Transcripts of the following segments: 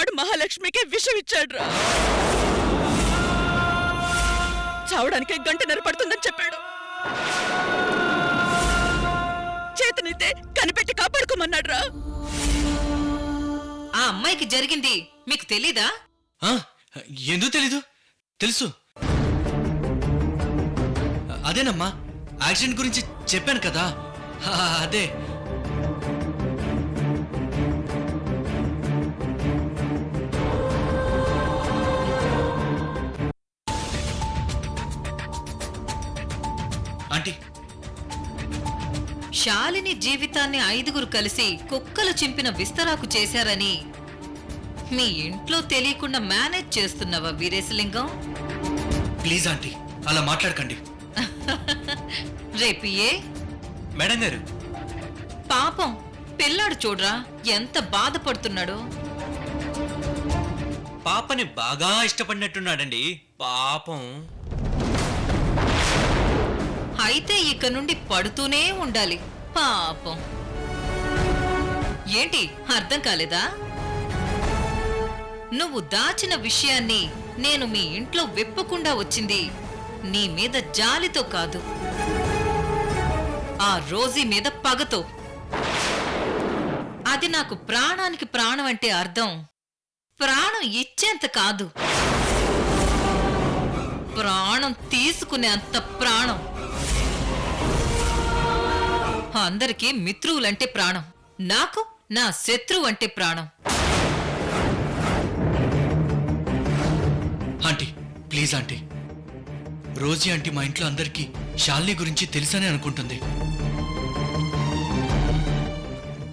వాడు మహాలక్ష్మికి విషం ఇచ్చాడ్రా. చావడానికి గంటన్నర పడుతుందని చెప్పాడు. చేతనైతే కనిపెట్టి కాపాడుకోమన్నాడ్రా. ఆ అమ్మాయికి జరిగింది మీకు తెలీదా? ఎందుకు తెలీదు? తెలుసు. అదేనమ్మా, యాక్సిడెంట్ గురించి చెప్పాను కదా, అదే. ఆంటీ, శాలిని జీవితాన్ని 5గురు కలిసి కుక్కలు చింపిన విస్తరాకు చేశారని మీ ఇంట్లో తెలియకుండా మేనేజ్ చేస్తున్నావా వీరేశలింగం? ప్లీజ్ ఆంటీ, అలా మాట్లాడకండి. రేపు మేడం గారు, పాపం పిల్లాడు చూడ్రా ఎంత బాధపడుతున్నాడో. పాపని బాగా ఇష్టపడినట్టున్నాడండి పాపం. అయితే ఇక నుండి పడుతూనే ఉండాలి పాపం. ఏంటి అర్థం కాలేదా? నువ్వు దాచిన విషయాన్ని నేను మీ ఇంట్లో విప్పకుండా వచ్చింది నీ మీద జాలితో కాదు, ఆ రోజీ మీద పగతో. అది నాకు ప్రాణానికి ప్రాణం అంటే అర్థం ప్రాణం ఇచ్చేంత కాదు, ప్రాణం తీసుకునే అంత ప్రాణం. అందరికీ మిత్రువులంటే ప్రాణం, నాకు నా శత్రువు అంటే ప్రాణం. Aunty please aunty, Rosy aunty మా ఇంట్లో అందరికీ శాలిని గురించి తెలుసనే అనుకుంటుంది.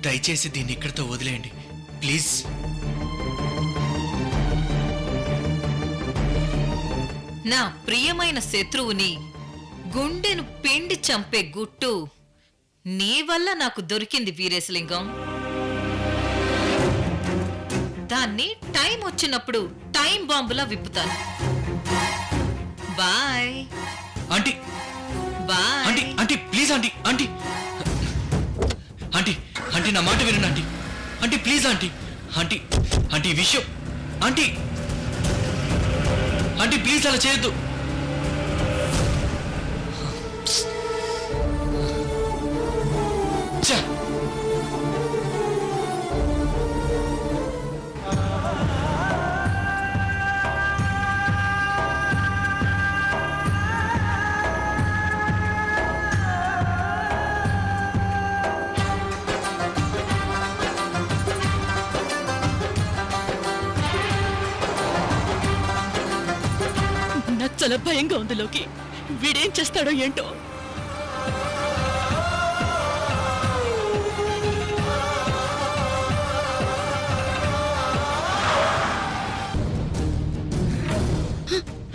దయచేసి దీన్ని ఇక్కడితో వదిలేయండి ప్లీజ్. నా ప్రియమైన శత్రువుని గుండెను పిండి చంపే గుట్టు నీ వల్ల నాకు దొరికింది వీరేశలింగం. దాన్ని టైం వచ్చినప్పుడు టైం బాంబులా విప్పుతాను. Bye aunty, bye. Aunty aunty please aunty, aunty aunty aunty నా మాట వినండి aunty, aunty please aunty, aunty aunty విషయం ఆంటీ, ఆంటీ ప్లీజ్ అలా చేయొద్దు. నాకు చాలా భయంగా ఉంది లోకి. వీడేం చేస్తాడో ఏంటో.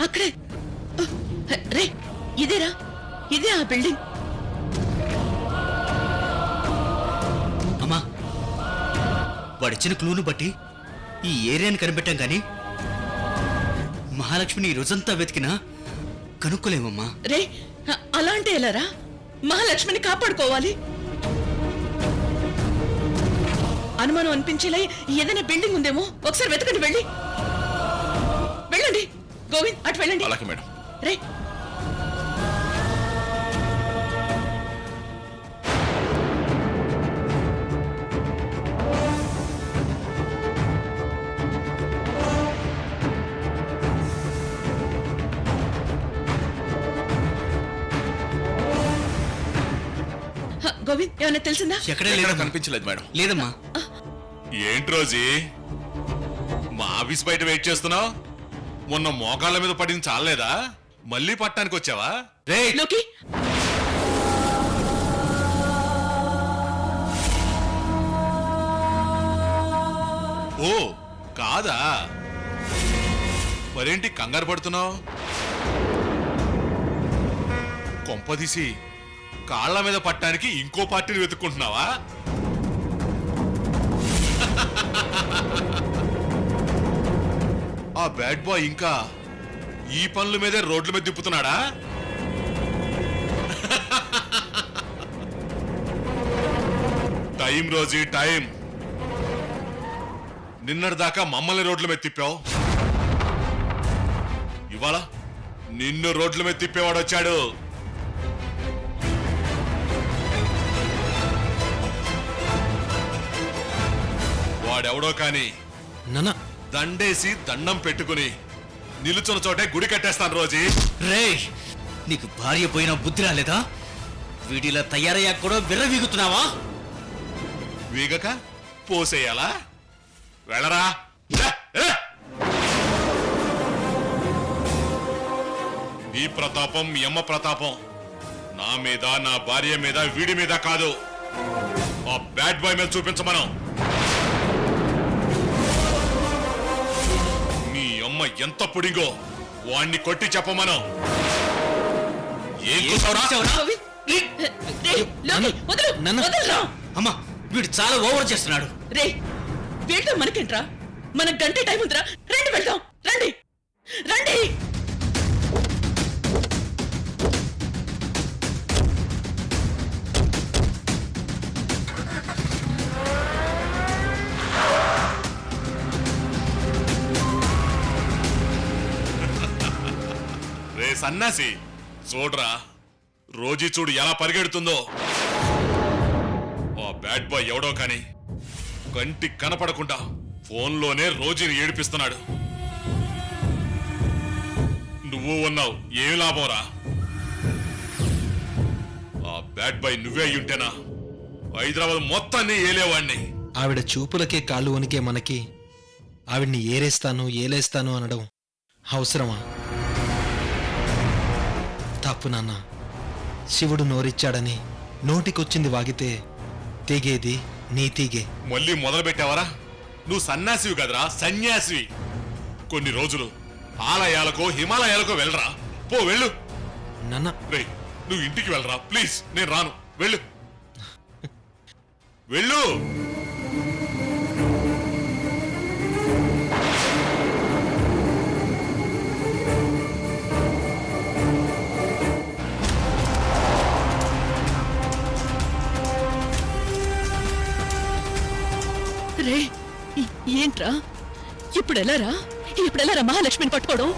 అక్కడే రే, ఇదేరా, ఇదే ఆ బిల్డింగ్. అమ్మా, వాడిచ్చిన క్లూను బట్టి ఈ ఏరియాని కనిపెట్టాం కానీ మహాలక్ష్మిని ఈ రోజంతా వెతికినా కనుక్కోలేమమ్మా. రే, అలా అంటే ఎలారా? మహాలక్ష్మిని కాపాడుకోవాలి. అనుమానం అనిపించేలా ఏదైనా బిల్డింగ్ ఉందేమో ఒకసారి వెతకండి. వెళ్ళండి గోవింద్, అటు వెళ్ళండి. అలాగే మేడం. రే, గోవింద్ ఏమైనా తెలిసిందా? ఎక్కడే ఎక్కడా లేదమ్మా. కనిపించలేదు మేడం. లేదమ్మా. ఏంటి రోజీ మా ఆఫీస్ బయట వెయిట్ చేస్తున్నావు? మొన్న మోకాళ్ళ మీద పడింది చాలేదా? మళ్ళీ పట్టడానికి వచ్చావా? రే లోకి, ఓ కాదా? మరేంటి కంగారు పడుతున్నావు? కొంపదీసి కాళ్ళ మీద పట్టడానికి ఇంకో పార్టీని వెతుక్కుంటున్నావా? ఆ బ్యాడ్ బాయ్ ఇంకా ఈ పనుల మీదే రోడ్ల మీద తిప్పుతున్నాడా? Time Rosie time. నిన్నటిదాకా మమ్మల్ని రోడ్ల మీద తిప్పావు, ఇవాళ నిన్ను రోడ్ల మీద తిప్పేవాడు వచ్చాడు. వాడెవడో కాని నాన్న దండేసి దండం పెట్టుకుని నిలుచున్న చోటే గుడి కట్టేస్తాను రోజీ. రేయ్, నీకు భార్య పోయిన బుద్ధి రాలేదా? వీడిలా తయారయ్యా కూడా విర్రవీగుతున్నావా? వీగక పోసేయాలా? వెళ్ళరా. లే, లే. నీ ప్రతాపం మీ అమ్మ ప్రతాపం నా మీద, నా భార్య మీద, వీడి మీద కాదు, ఆ బ్యాడ్ బాయ్ మీద చూపించమను. మీ అమ్మ ఎంత పుడింగో వాణ్ణి కొట్టి చెప్పమను. ఏం చూసావురా? రేయ్, లోకి, వదలు, వదలురా. అమ్మా, వీడు చాలా ఓవర్ చేస్తున్నాడు. రేయ్, వీళ్ళతో మనకేంట్రా? మనకు గంటే టైం ఉందిరా. రండి వెళ్దాం, రండి రండి. రే సన్నాసి, చూడరా రోజీ చూడు ఎలా పరిగెడుతుందో. ఆ బ్యాడ్ బాయ్ ఎవడో కాని కంటి కనపడకుండా ఫోన్లోనే రోజీని ఏడిపిస్తున్నాడు. నువ్వు ఉన్నావు, ఏం లాభంరా? ఆ బ్యాడ్ బాయ్ నువ్వే అయ్యుంటేనా హైదరాబాద్ మొత్తాన్ని ఏలేవాణ్ణి. ఆవిడ చూపులకే కాళ్ళు వణికే మనకి ఆవిడ్ని ఏలేస్తాను అనడం అవసరమా? తప్పు నాన్న. శివుడు నోరిచ్చాడని నోటికొచ్చింది వాగితే తెగేది నీ తీగే. మళ్ళీ మొదలు పెట్టావరా? నువ్వు సన్యాసివి కదరా, సన్యాసివి. కొన్ని రోజులు ఆలయాలకో హిమాలయాలకో వెళ్ళరా. పో, వెళ్ళు. నాన్న రే, నువ్వు ఇంటికి వెళ్ళరా ప్లీజ్. నేను రాను, వెళ్ళు వెళ్ళు. రే, ఏంట్రా ఇప్పుడు ఎలారా? మహాలక్ష్మిని పట్టుకోవడం?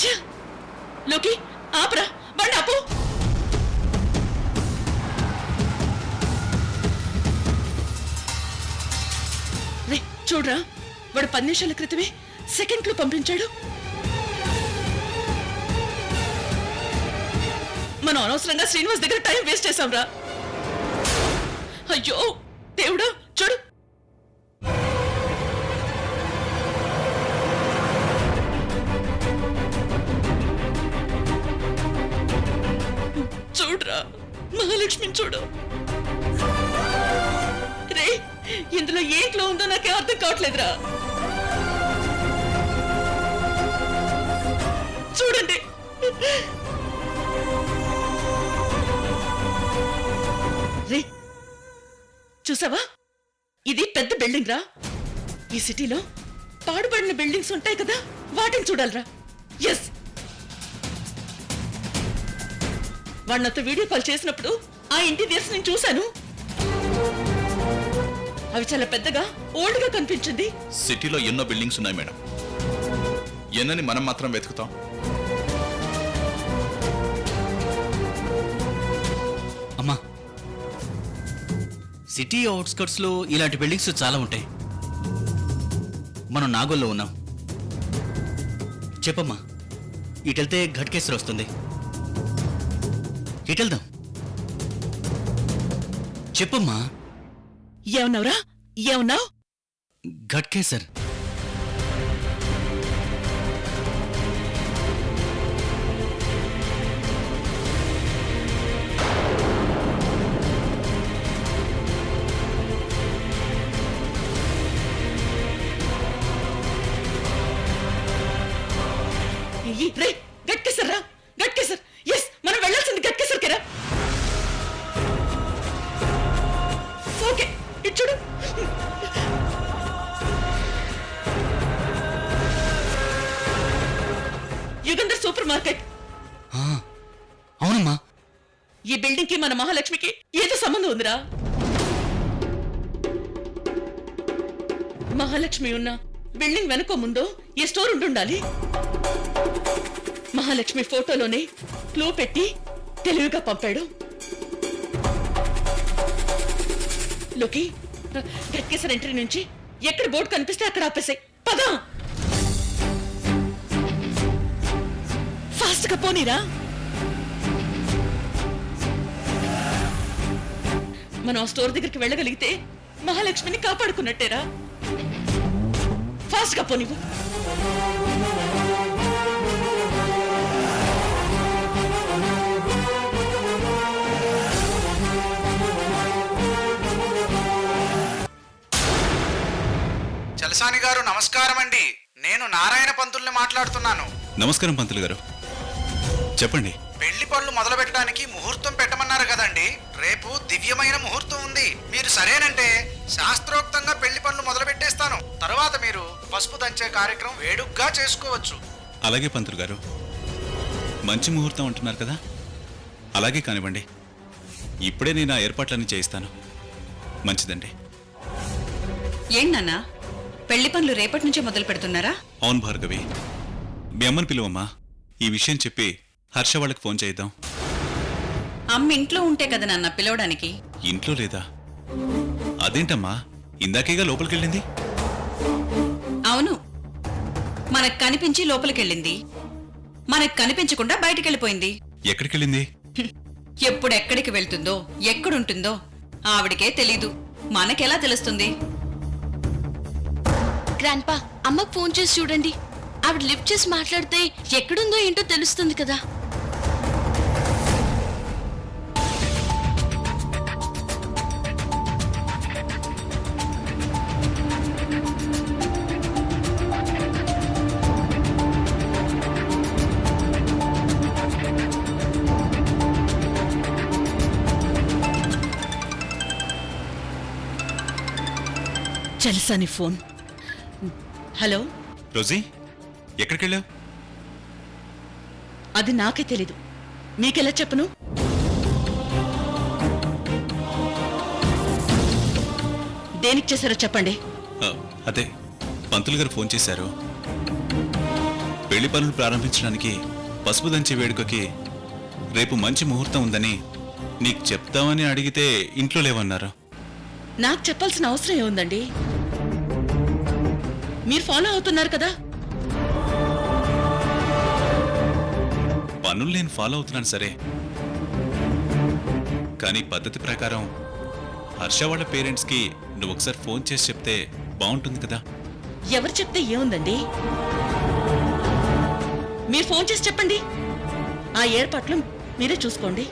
ఛ! లోకి, ఆపరా, బండి ఆపు. రే, చూడరా, వాడు 10 నిమిషాల క్రితమే సెకండ్లు పంపించాడు. మనం అనవసరంగా శ్రీనివాస్ దగ్గర టైం వేస్ట్ చేశాంరా. అయ్యో దేవుడా, చూడు. చూడరా, మహాలక్ష్మిని చూడు. రే, ఇందులో ఏంట్లో ఉందో నాకే అర్థం కావట్లేదురా. చూడండి. రే, చూసావా? ఇది పెద్ద బిల్డింగ్ రా. ఈ సిటీలో పాడుపడిన బిల్డింగ్స్ ఉంటాయి కదా, వాటిని చూడాలరా. ఎస్, వాడు నాతో వీడియో కాల్ చేసినప్పుడు ఆ ఇంటీరియర్స్ నేను చూశాను. అవి చాలా పెద్దగా, ఓల్డ్ గా కనిపించింది. సిటీలో ఎన్నో బిల్డింగ్స్ ఉన్నాయి మేడం, ఎన్నని మనం మాత్రం వెతుకుతాం. అమ్మా, సిటీ అవుట్స్కర్ట్స్ లో ఇలాంటి బిల్డింగ్స్ చాలా ఉంటాయి. మనం నాగోల్లో ఉన్నాం. చెప్పమ్మా, ఇటెళ్తే ఘట్కేసర్ వస్తుంది. ఇటెళ్దాం. చెప్పమ్మా. ఏమన్నావురా? ఏమన్నావు? ఘట్కేసర్. రే, గట్కేసర్ రా, గట్కేసర్. ఎస్, మనం వెళ్ళాల్సింది గట్కేసర్ కెరా. ఓకే, ఇటు చూడు. Yugandhar super market. అవునమ్మా. ఈ బిల్డింగ్ కి మన మహాలక్ష్మికి ఏదో సంబంధం ఉందిరా. మహాలక్ష్మి ఉన్న బిల్డింగ్ వెనక ముందో ఈ స్టోర్ ఉంటుండాలి. మహాలక్ష్మి ఫోటోలోనే క్లూ పెట్టి తెలివిగా పంపాడు. లోకి గట్కేసర్ ఎంట్రీ నుంచి ఎక్కడ బోర్డు కనిపిస్తే అక్కడ ఆపేసాయి. పదా ఫాస్ట్ గా పోనీరా. మనం ఆ స్టోర్ దగ్గరికి వెళ్ళగలిగితే మహాలక్ష్మిని కాపాడుకున్నట్టేరా. ఫాస్ట్ గా పోనివ్వు. చలసాని గారు నమస్కారం అండి. నేను నారాయణ పంతుల్ని మాట్లాడుతున్నాను. నమస్కారం పంతులు గారు, చెప్పండి. పెళ్లి పనులు మొదలు పెట్టడానికి ముహూర్తం పెట్టమన్నారు కదండి. రేపు దివ్యమైన ముహూర్తం ఉంది. మీరు సరేనంటే శాస్త్రోక్తంగా పెళ్లి పనులు మొదలు పెట్టేస్తాను. తరువాత మీరు పసుపు దంచే కార్యక్రమం వేడుగ్గా చేసుకోవచ్చు. అలాగే పంతులు గారు, మంచి ముహూర్తం అంటున్నారు కదా, అలాగే కానివ్వండి. ఇప్పుడే నేను ఆ ఏర్పాట్లన్నీ చేయిస్తాను. మంచిదండి. ఏంటన్నా పెళ్లి పనులు రేపటి నుంచే మొదలు పెడుతున్నారా? అవును భార్గవి, మీ అమ్మని పిలువమ్మా. ఈ విషయం చెప్పి హర్ష వాళ్ళకి ఫోన్ చేద్దాం. అమ్మ ఇంట్లో ఉంటే కదా నాన్న పిలవడానికి. ఇంట్లో లేదా? అదేంటమ్మా, ఇందాకేగా లోపలికెళ్ళింది. అవును, మనకు కనిపించి లోపలికెళ్ళింది, మనకు కనిపించకుండా బయటికెళ్ళిపోయింది. ఎక్కడికెళ్ళింది? ఎప్పుడెక్కడికి వెళ్తుందో ఎక్కడుంటుందో ఆవిడికే తెలీదు. మనకెలా తెలుస్తుంది? గ్రాండ్పా, అమ్మకు ఫోన్ చేసి చూడండి. ఆవిడ లిఫ్ట్ చేసి మాట్లాడితే ఎక్కడుందో ఏంటో తెలుస్తుంది కదా. చలసాని ఫోన్. హలో, రోజీ, ఎక్కడికెళ్ళావు? అది నాకే తెలీదు, మీకెలా చెప్పను? దేనికి చేశారో చెప్పండి. అదే పంతులు గారు ఫోన్ చేశారు. పెళ్లి పనులు ప్రారంభించడానికి పసుపు దంచే వేడుకకి రేపు మంచి ముహూర్తం ఉందని నీకు చెప్తామని అడిగితే ఇంట్లో లేవన్నారు. నాకు చెప్పాల్సిన అవసరం ఏముందండి? మీరు ఫాలో అవుతున్నారు కదా. పనులు నేను ఫాలో అవుతున్నాను సరే, కానీ పద్ధతి ప్రకారం హర్ష వాళ్ళ పేరెంట్స్కి నువ్వు ఒకసారి ఫోన్ చేసి చెప్తే బాగుంటుంది కదా. ఎవరు చెప్తే ఏముందండి? మీరు ఫోన్ చేసి చెప్పండి. ఆ ఏర్పాట్లు మీరే చూసుకోండి.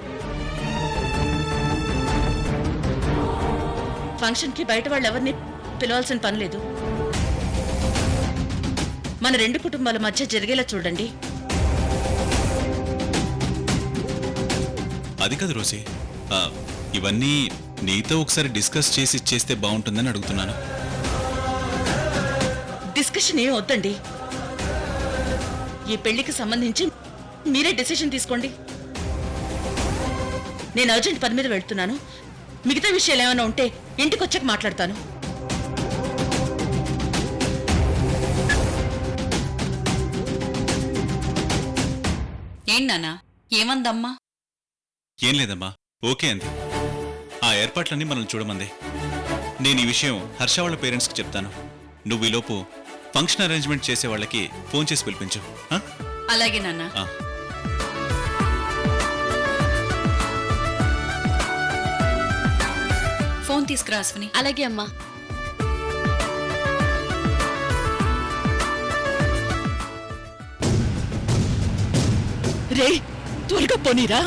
ఫంక్షన్కి బయట వాళ్ళు ఎవరిని పిలవాల్సిన పని లేదు. మన రెండు కుటుంబాల మధ్య జరిగేలా చూడండి. అది కాదు రోజీ, ఇవన్నీ నీతో ఒకసారి డిస్కస్ చేసి చేస్తే బాగుంటుందని అడుగుతున్నాను. డిస్కషన్ ఏం వద్దండి. ఈ పెళ్లికి సంబంధించి మీరే డెసిషన్ తీసుకోండి. నేను అర్జెంట్ పని మీద వెళ్తున్నాను. మిగతా విషయాలు ఏమైనా ఉంటే ఇంటికి వచ్చాక మాట్లాడతాను. ఏంటన్నా ఏమందమ్మా? ఏం లేదమ్మా, ఓకే అంది. ఆ ఏర్పాట్లన్నీ మనం చూడమంది. నేను ఈ విషయం హర్ష వాళ్ళ పేరెంట్స్కి చెప్తాను. నువ్వు ఈలోపు ఫంక్షన్ అరేంజ్మెంట్ చేసే వాళ్ళకి ఫోన్ చేసి పిలిపించు. అలాగే నాన్న. ఫోన్ తీసుకురా అశ్విని. అలాగే అమ్మా. రే, త్వరగా పోనీరా.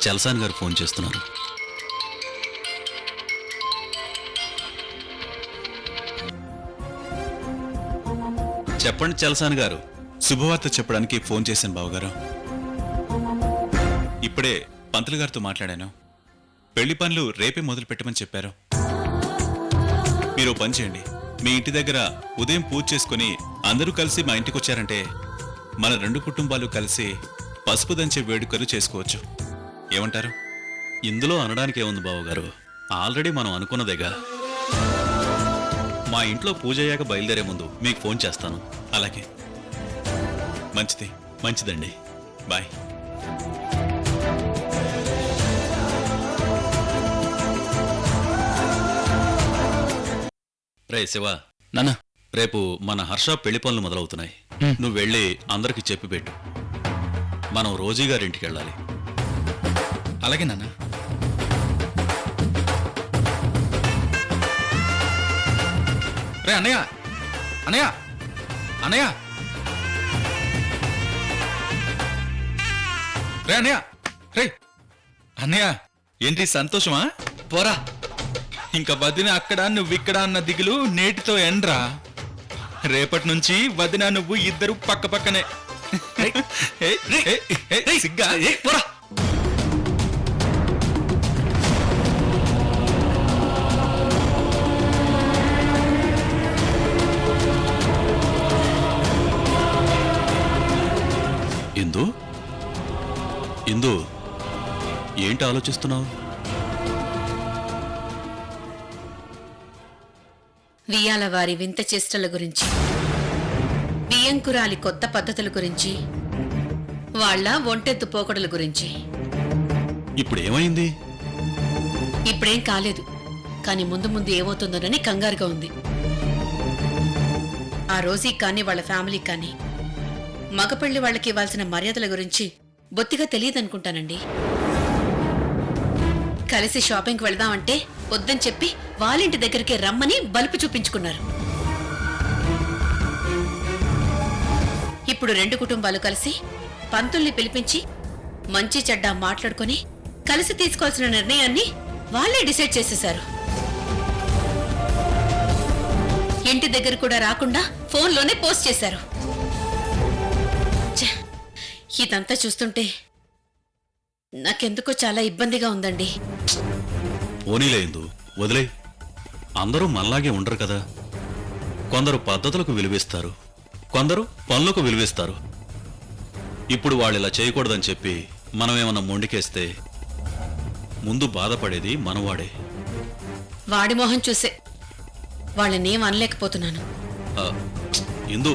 చలసాని గారు ఫోన్ చేస్తున్నారు. చెప్పండి చలసాని గారు. శుభవార్త చెప్పడానికి ఫోన్ చేశాను బావగారు. ఇప్పుడే పంతులు గారితో మాట్లాడాను. పెళ్లి పనులు రేపే మొదలు పెట్టమని చెప్పారు. మీరు పని చేయండి, మీ ఇంటి దగ్గర ఉదయం పూజ చేసుకుని అందరూ కలిసి మా ఇంటికి వచ్చారంటే మన 2 కుటుంబాలు కలిసి పసుపు దంచే వేడుకలు చేసుకోవచ్చు. ఏమంటారు? ఇందులో అనడానికి ఏముంది బావగారు, ఆల్రెడీ మనం అనుకున్నదేగా. మా ఇంట్లో పూజ అయ్యాక బయలుదేరే ముందు మీకు ఫోన్ చేస్తాను. అలాగే, మంచిదండి. బాయ్. రే శివ, నాన్న. రేపు మన హర్ష పెళ్లి పనులు మొదలవుతున్నాయి. నువ్వు వెళ్ళి అందరికి చెప్పి పెట్టు. మనం రోజీ గారింటికి వెళ్ళాలి. అలాగే నాన్న. రే అన్నయ్య, అన్నయ్య, అన్నయ్య, రే అన్నయ్య, రే అన్నయ్య, ఏంటి సంతోషమా? పోరా, ఇంకా వదిన అక్కడ నువ్విక్కడ అన్న దిగులు నేటితో ఎండ్రా. రేపటి నుంచి వదిన నువ్వు ఇద్దరు పక్క పక్కనే. సిగ్గా పోరా. ఇందు, ఏంటి ఆలోచిస్తున్నావు? వియ్యాల వారి వింత చేష్టల గురించి, బియ్యంకురాలి కొత్త పద్ధతుల గురించి, వాళ్ళ ఒంటెత్తు పోకడల గురించి. ఇప్పుడు ఏమైంది? ఇప్పుడేం కాలేదు, కానీ ముందు ముందు ఏమవుతుందోనని కంగారుగా ఉంది. ఆ రోజీ కానీ వాళ్ళ ఫ్యామిలీ కానీ మగపెళ్లి వాళ్ళకి ఇవ్వాల్సిన మర్యాదల గురించి బొత్తిగా తెలియదనుకుంటానండి. కలిసి షాపింగ్కి వెళదామంటే వద్దని చెప్పి వాళ్ళింటి దగ్గరికి రమ్మని బలుపు చూపించుకున్నారు. ఇప్పుడు 2 కుటుంబాలు కలిసి పంతుల్ని పిలిపించి మంచి చెడ్డ మాట్లాడుకుని కలిసి తీసుకోవాల్సిన నిర్ణయాన్ని వాళ్ళే డిసైడ్ చేసేశారు. ఇంటి దగ్గర కూడా రాకుండా ఫోన్లోనే పోస్ట్ చేశారు. ఇదంతా చూస్తుంటే నాకెందుకో చాలా ఇబ్బందిగా ఉందండి. పోనీలేదు, వదిలే. అందరూ మనలాగే ఉండరు కదా. కొందరు పద్ధతులకు విలువిస్తారు, కొందరు పనులకు విలువిస్తారు. ఇప్పుడు వాళ్ళు ఇలా చేయకూడదని చెప్పి మనమేమన్నా మొండికేస్తే ముందు బాధపడేది మనవాడే. వాడి మొహం చూసే వాళ్ళనేం అనలేకపోతున్నాను. ఇందు,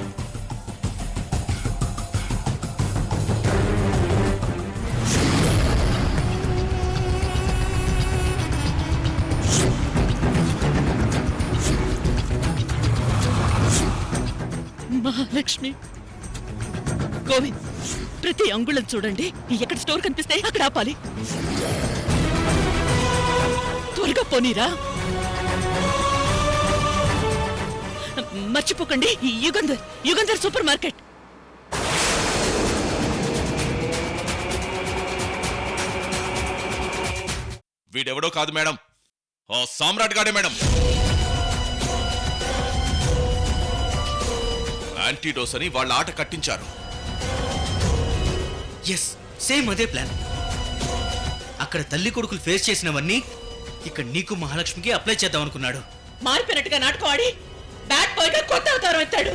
మహాలక్ష్మి, గోవింద్, ప్రతి అంగుళం చూడండి. ఎక్కడ స్టోర్ కనిపిస్తే అక్కడ ఆపాలి. త్వరగా పోనీరా. మర్చిపోకండి, యుగంధర్ సూపర్ మార్కెట్. వీడెవడో కాదు మేడం, ఓ సామ్రాట్ గాడే మేడం. యాంటీడోస్ అని వాళ్ళ ఆట కట్టించారు. ఎస్, సేమ్ అదే ప్లాన్. అక్కడ తల్లి కొడుకులు ఫేస్ చేసినవన్నీ ఇక్కడ నీకు మహాలక్ష్మికి అప్లై చేద్దాం అనుకున్నాడు. మారిపోయినట్టుగా నాటకం ఆడి బ్యాట్ బాయ్ గా కొత్త అవతారం ఎత్తాడు.